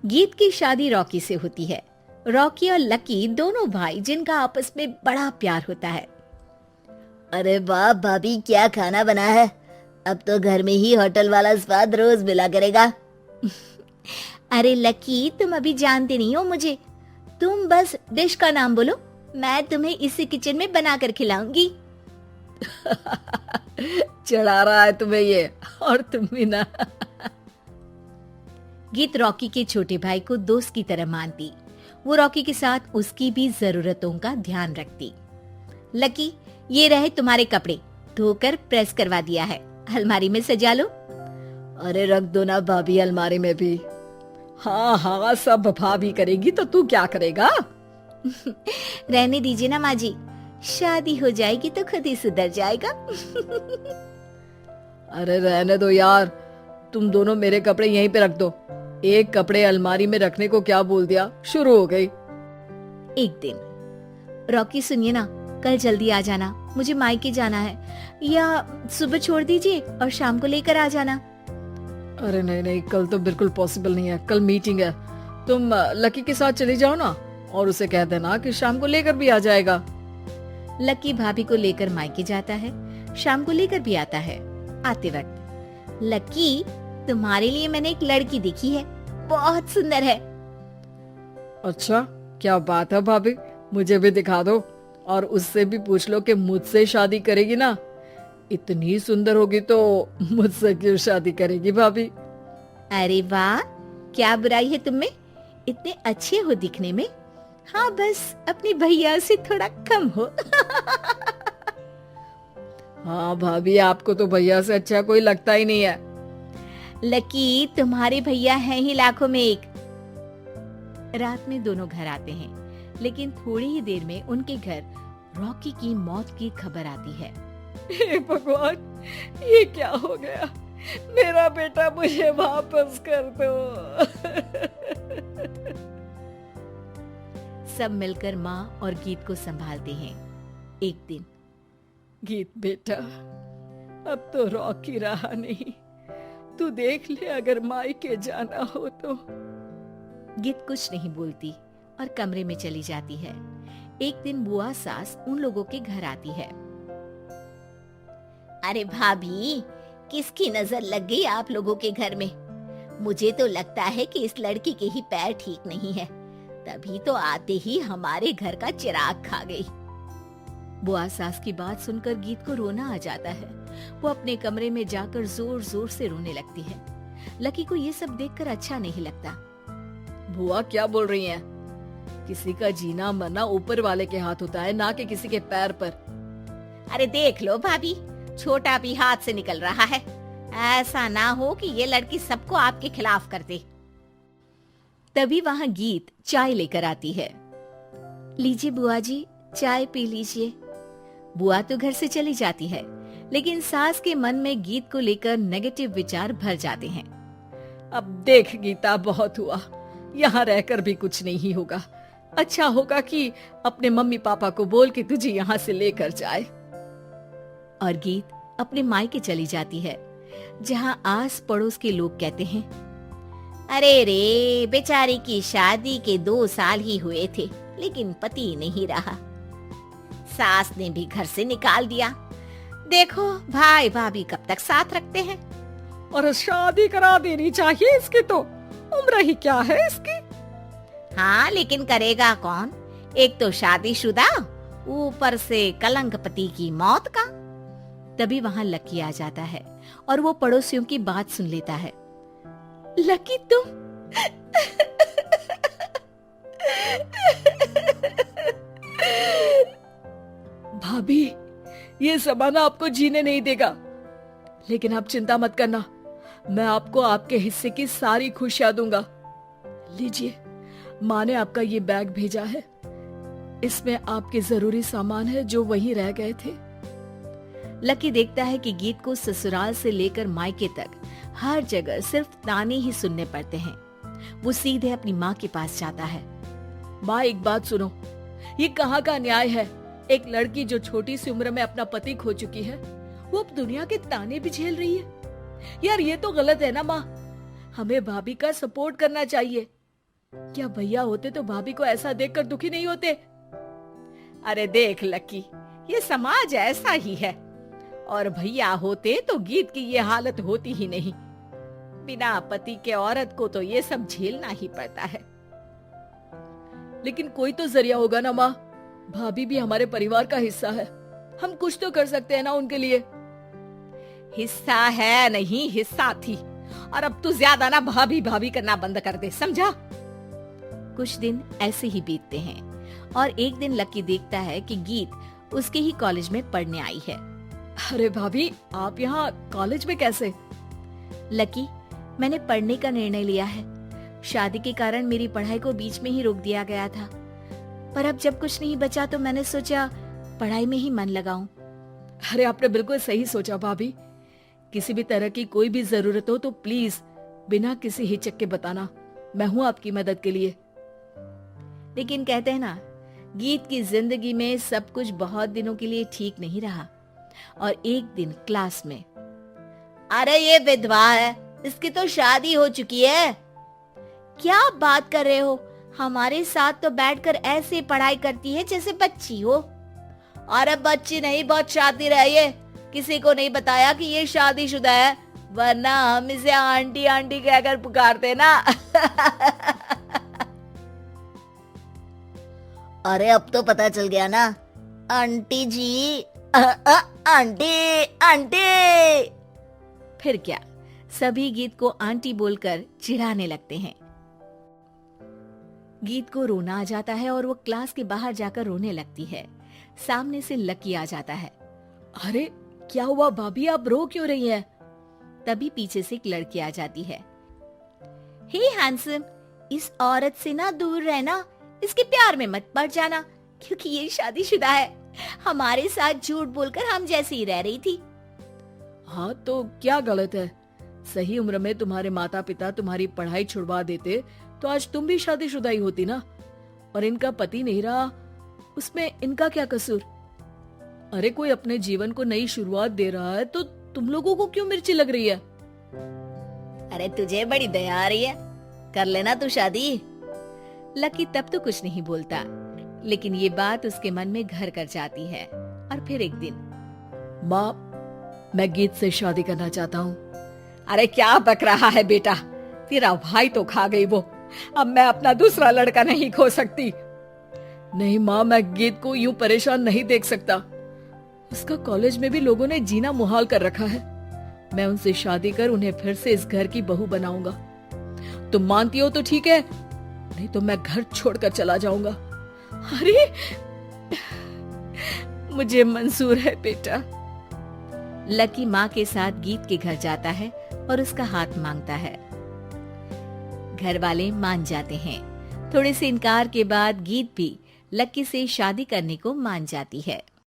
गीत की शादी रॉकी से होती है। रॉकी और लकी दोनों भाई जिनका आपस में बड़ा प्यार होता है। अरे वाह भाभी, क्या खाना बना है। अब तो घर में ही होटल वाला स्वाद रोज मिला करेगा। अरे लकी, तुम अभी जानते नहीं हो मुझे। तुम बस डिश का नाम बोलो, मैं तुम्हें इसी किचन में बनाकर खिलाऊंगी। चढ़ा रहा है तुम्हें ये, और तुम भी ना। गीत रॉकी के छोटे भाई को दोस्त की तरह मानती। वो रॉकी के साथ उसकी भी जरूरतों का ध्यान रखती। लकी, ये रहे तुम्हारे कपड़े, धोकर प्रेस करवा दिया है, अलमारी में सजा लो। अरे रख दो ना भाभी अलमारी में भी। हाँ हाँ, सब भाभी करेगी तो तू क्या करेगा। रहने दीजिए ना माँ जी, शादी हो जाएगी तो खुद ही सुधर जाएगा। अरे रहने दो यार, तुम दोनों मेरे कपड़े यहीं पे रख दो। एक कपड़े अलमारी में रखने को क्या बोल दिया, शुरू हो गई। एक दिन, रॉकी सुनिए ना, कल जल्दी आ जाना, मुझे मायके जाना है, या सुबह छोड़ दीजिए और शाम को लेकर आ जाना। अरे नहीं नहीं, कल तो बिल्कुल पॉसिबल नहीं है, कल मीटिंग है। तुम लकी के साथ चली जाओ ना, और उसे कह देना कि शाम को लेकर भी आ जाएगा। लकी भाभी को लेकर मायके जाता है, शाम को लेकर भी आता है। आते वक्त, लकी, तुम्हारे लिए मैंने एक लड़की देखी है, बहुत सुंदर है। अच्छा, क्या बात है भाभी, मुझे भी दिखा दो, और उससे भी पूछ लो कि मुझसे शादी करेगी ना। इतनी सुंदर होगी तो मुझसे क्यों शादी करेगी भाभी। अरे वाह, क्या बुराई है तुम में, इतने अच्छे हो दिखने में। हाँ, बस अपनी भैया से थोड़ा कम हो। हाँ भाभी, आपको तो भैया से अच्छा कोई लगता ही नहीं है। लकी, तुम्हारे भैया हैं ही लाखों में एक। रात में दोनों घर आते हैं, लेकिन थोड़ी ही देर में उनके घर रॉकी की मौत की खबर आती है। हे भगवान, ये क्या हो गया। मेरा बेटा मुझे वापस कर दो। सब मिलकर माँ और गीत को संभालते हैं। एक दिन, गीत बेटा, अब तो रॉकी रहा नहीं, तू देख ले अगर मायके जाना हो तो। गीत कुछ नहीं बोलती और कमरे में चली जाती है। एक दिन बुआ सास उन लोगों के घर आती है। अरे भाभी, किसकी नजर लग गई आप लोगों के घर में। मुझे तो लगता है कि इस लड़की के ही पैर ठीक नहीं है, तभी तो आते ही हमारे घर का चिराग खा गई। बुआ सास की बात सुनकर गीत को रोना आ जाता है। वो अपने कमरे में जाकर जोर जोर से रोने लगती है। लकी को ये सब देखकर अच्छा नहीं लगता। बुआ क्या बोल रही हैं? किसी का जीना मरना ऊपर वाले के हाथ होता है, ना कि किसी के पैर पर। अरे देख लो भाभी, छोटा भी हाथ से निकल रहा है। ऐसा ना हो कि ये लड़की सबको आपके खिलाफ कर दे। तभी वहाँ गीत चाय लेकर आती है। लीजिए बुआ जी, चाय पी लीजिए। बुआ तो घर से चली जाती है, लेकिन सास के मन में गीत को लेकर नेगेटिव विचार भर जाते हैं। अब देख गीता, बहुत हुआ, यहाँ रहकर भी कुछ नहीं होगा। अच्छा होगा कि अपने मम्मी पापा को बोल के तुझे यहाँ से लेकर जाए। और गीत अपने मायके चली जाती है, जहाँ आस पड़ोस के लोग कहते हैं, अरे रे, बेचारी की शादी के 2 साल ही हुए थे, लेकिन पति नहीं रहा। सास ने भी घर से निकाल दिया। देखो भाई भाभी कब तक साथ रखते हैं। और शादी करा देनी चाहिए इसकी, तो उम्र ही क्या है इसकी। हाँ, लेकिन करेगा कौन। एक तो शादीशुदा, ऊपर से कलंक पति की मौत का। तभी वहाँ लकी आ जाता है और वो पड़ोसियों की बात सुन लेता है। लकी, तुम भाभी, ये जमाना आपको जीने नहीं देगा, लेकिन आप चिंता मत करना, मैं आपको आपके हिस्से की सारी खुशियां दूंगा। लीजिए, माँ ने आपका ये बैग भेजा है, इसमें आपके जरूरी सामान है जो वहीं रह गए थे। लकी देखता है कि गीत को ससुराल से लेकर मायके तक हर जगह सिर्फ ताने ही सुनने पड़ते हैं। वो सीधे अपनी माँ के पास जाता है। माँ, एक बात सुनो, ये कहाँ का न्याय है। एक लड़की जो छोटी सी उम्र में अपना पति खो चुकी है, वो अब दुनिया के ताने भी झेल रही है। यार, ये तो गलत है ना माँ। हमें भाभी का सपोर्ट करना चाहिए। क्या भैया होते तो भाभी को ऐसा देखकर दुखी नहीं होते? अरे देख लकी, ये समाज ऐसा ही है, और भैया होते तो गीत की ये हालत होती ही नहीं। बिना पति के औरत को तो ये सब झेलना ही पड़ता है। लेकिन कोई तो जरिया होगा ना माँ, भाभी भी हमारे परिवार का हिस्सा है, हम कुछ तो कर सकते हैं ना उनके लिए। हिस्सा है नहीं, हिस्सा थी, और अब तू ज्यादा ना भाभी भाभी करना बंद कर दे, समझा? कुछ दिन ऐसे ही बीतते हैं और एक दिन लकी देखता है कि गीत उसके ही कॉलेज में पढ़ने आई है। अरे भाभी, आप यहाँ कॉलेज में कैसे? लकी, मैंने पढ़ने का निर्णय लिया है। शादी के कारण मेरी पढ़ाई को बीच में ही रोक दिया गया था, पर अब जब कुछ नहीं बचा तो मैंने सोचा पढ़ाई में ही मन लगाऊं। अरे आपने बिल्कुल सही सोचा भाभी। किसी भी तरह की कोई भी जरूरत हो तो प्लीज बिना किसी हिचक के बताना, मैं हूँ आपकी मदद के लिए। लेकिन कहते हैं ना, गीत की जिंदगी में सब कुछ बहुत दिनों के लिए ठीक नहीं रहा और एक दिन क्लास में, अरे ये विधवा है, इसकी तो शादी हो चुकी है। क्या बात कर रहे हो? हमारे साथ तो बैठकर ऐसे पढ़ाई करती है जैसे बच्ची हो। अरे बच्ची नहीं, बहुत शातिर है ये। किसी को नहीं बताया कि ये शादीशुदा है, वरना हम इसे आंटी आंटी कहकर पुकारते ना। अरे अब तो पता चल गया ना आंटी जी। Aunty aunty. फिर क्या, सभी गीत को आंटी बोलकर चिढ़ाने लगते हैं। गीत को रोना आ जाता है और वो क्लास के बाहर जाकर रोने लगती है। सामने से लकी आ जाता है। अरे क्या हुआ भाभी, आप रो क्यों रही हैं? तभी पीछे से एक लड़की आ जाती है। हे हैंडसम, इस औरत से ना दूर रहना, इसके प्यार में मत पड़ जाना, क्योंकि ये शादीशुदा है। हमारे साथ झूठ बोलकर हम जैसी ही रह रही थी। हाँ तो क्या गलत है? सही उम्र में तुम्हारे माता पिता तुम्हारी पढ़ाई छुड़वा देते तो आज तुम भी शादीशुदा ही होती ना। और इनका पति नहीं रहा, उसमें इनका क्या कसूर? अरे कोई अपने जीवन को नई शुरुआत दे रहा है तो तुम लोगों को क्यों मिर्ची लग रही है? अरे तुझे बड़ी दया आ रही है, कर लेना तू शादी। लकी तब तो कुछ नहीं बोलता, लेकिन ये बात उसके मन में घर कर जाती है। और फिर एक दिन, माँ, मैं गीत से शादी करना चाहता हूँ। अरे क्या बक रहा है बेटा, तेरा भाई तो खा गई वो, अब मैं अपना दूसरा लड़का नहीं खो सकती। नहीं माँ, मैं गीत को यूं परेशान नहीं देख सकता। उसका कॉलेज में भी लोगों ने जीना मुहाल कर रखा है। मैं उनसे शादी कर उन्हें फिर से इस घर की बहू बनाऊंगा। तुम मानती हो तो ठीक है, नहीं तो मैं घर छोड़कर चला जाऊंगा। अरे मुझे मंजूर है बेटा। लकी माँ के साथ गीत के घर जाता है और उसका हाथ मांगता है। घर वाले मान जाते हैं। थोड़े से इनकार के बाद गीत भी लकी से शादी करने को मान जाती है।